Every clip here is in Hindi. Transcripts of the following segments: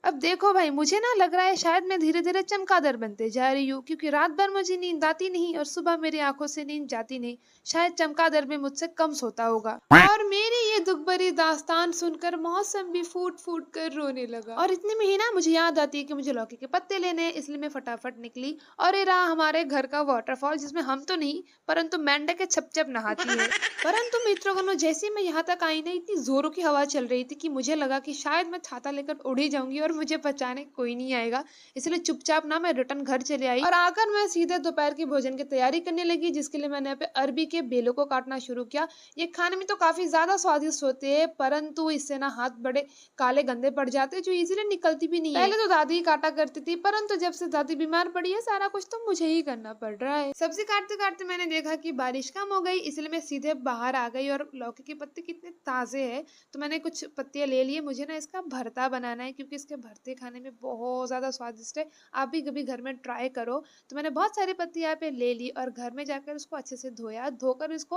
अब देखो भाई, मुझे ना लग रहा है शायद मैं धीरे धीरे चमगादड़ बनते जा रही हूँ, क्योंकि रात भर मुझे नींद आती नहीं और सुबह मेरी आंखों से नींद जाती नहीं। शायद चमगादड़ भी मुझसे कम सोता होगा। और मेरी ये दुख भरी दास्तान सुनकर मौसम भी फूट फूट कर रोने लगा। और इतने में ही ना मुझे याद आती है कि मुझे लौकी के पत्ते लेने हैं, इसलिए मैं फटाफट निकली। और ये रहा हमारे घर का वाटरफॉल, जिसमें हम तो नहीं परंतु मेंढक के छप छप नहाती है। परंतु मित्रों, जैसे ही मैं यहाँ तक आई ना, इतनी जोरों की हवा चल रही थी कि मुझे लगा कि शायद मैं छाता लेकर उड़ ही जाऊंगी और मुझे बचाने कोई नहीं आएगा। इसलिए चुपचाप ना मैं रिटर्न घर चले आई और आकर मैं सीधे दोपहर की भोजन की तैयारी करने लगी, जिसके लिए मैंने यहाँ पे अरबी के बेलों को काटना शुरू किया। ये खाने में तो काफी ज्यादा स्वादिष्ट होते हैं, परंतु इससे ना हाथ बड़े काले गंदे पड़ जाते हैं, जो इजीली निकलती भी नहीं है। पहले तो दादी ही काटा करती थी, परंतु जब से दादी बीमार पड़ी है, सारा कुछ तो मुझे ही करना पड़ रहा है। सब्जी काटते काटते मैंने देखा कि बारिश कम हो गई, इसलिए मैं सीधे बाहर आ गई। और लौकी के पत्ते कितने ताजे हैं, तो मैंने कुछ पत्तियां ले लिए। मुझे ना इसका भरता बनाना है, क्योंकि इसके भरते खाने में बहुत ज्यादा स्वादिष्ट है। आप भी कभी घर में ट्राई करो। तो मैंने बहुत सारी पत्तियां यहाँ पे ले ली और घर में जाकर उसको अच्छे से धोया, धोकर इसको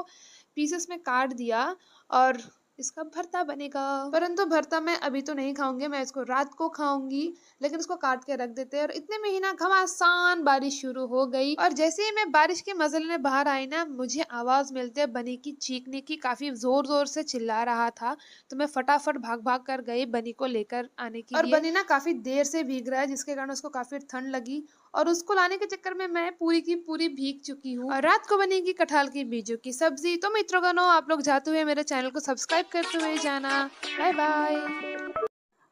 पीसेस में काट दिया और इसका भरता बनेगा। परंतु भरता मैं अभी तो नहीं खाऊंगी, मैं इसको रात को खाऊंगी। लेकिन इसको काट के रख देते हैं। और इतने में ही ना घमासान बारिश शुरू हो गई। और जैसे ही मैं बारिश के मजे लेने बाहर आई ना, मुझे आवाज मिलते बनी की चीखने की। काफी जोर जोर से चिल्ला रहा था। तो मैं फटाफट भाग भाग कर गई बनी को लेकर आने के लिए। और बनी ना काफी देर से भीग रहा है, जिसके कारण उसको काफी ठंड लगी। और उसको लाने के चक्कर में मैं पूरी की पूरी भीग चुकी हूँ। और रात को बनेगी कटहल की बीजों की सब्जी। तो मित्रों, आप लोग जाते हुए मेरे चैनल को सब्सक्राइब करते हुए जाना। Bye bye.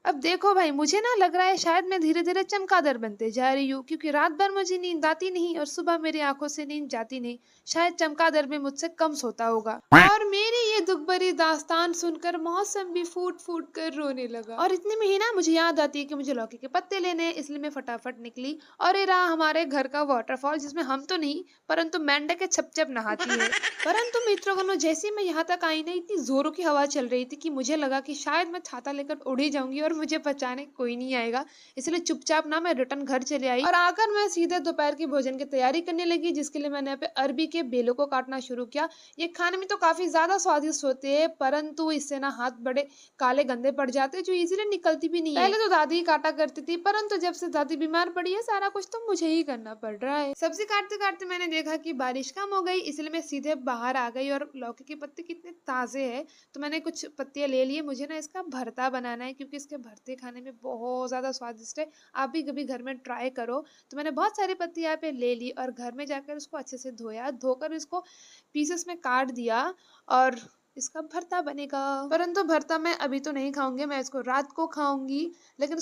अब देखो भाई, मुझे ना लग रहा है शायद मैं धीरे धीरे चमगादड़ बनते जा रही हूँ, क्योंकि रात भर मुझे नींद आती नहीं और सुबह मेरी आंखों से नींद जाती नहीं। शायद चमगादड़ भी मुझसे कम सोता होगा। और मेरी ये दुख भरी दास्तान सुनकर मौसम भी फूट फूट कर रोने लगा। और इतने में ही ना मुझे याद आती है कि मुझे लौकी के पत्ते लेने हैं, इसलिए मैं फटाफट निकली। और ये रहा हमारे घर का वाटरफॉल, जिसमें हम तो नहीं परंतु मेंढक के छप छप नहाती है। परंतु मित्रों, जैसे ही मैं यहाँ तक आई ना, इतनी जोरों की हवा चल रही थी कि मुझे लगा कि शायद मैं छाता लेकर उड़ ही जाऊंगी और मुझे बचाने कोई नहीं आएगा। इसलिए चुपचाप ना मैं रिटर्न घर चले आई और आकर मैं सीधे दोपहर की भोजन की तैयारी करने लगी, जिसके लिए मैंने यहाँ पे अरबी के बेलों को काटना शुरू किया। ये खाने में तो काफी ज्यादा स्वादिष्ट होते हैं, परंतु इससे ना हाथ बड़े काले गंदे पड़ जाते हैं, जो इजीली निकलती भी नहीं है। पहले तो दादी ही काटा करती थी, परंतु जब से दादी बीमार पड़ी है, सारा कुछ तो मुझे ही करना पड़ रहा है। सब्जी काटते काटते मैंने देखा कि बारिश कम हो गई, इसलिए मैं सीधे बाहर आ गई। और लौकी के पत्ते कितने ताजे हैं, तो मैंने कुछ पत्तियां ले लिए। मुझे ना इसका भरता बनाना है, क्योंकि इसके भरते खाने में बहुत ज्यादा स्वादिष्ट है। आप भी कभी घर में ट्राई करो। तो मैंने बहुत सारी पत्तियां यहाँ पे ले ली और घर में जाकर उसको अच्छे से धोया, धोकर इसको पीसेस में काट दिया और इसका भरता बनेगा। परंतु भरता मैं अभी तो नहीं खाऊंगी, मैं इसको रात को खाऊंगी। लेकिन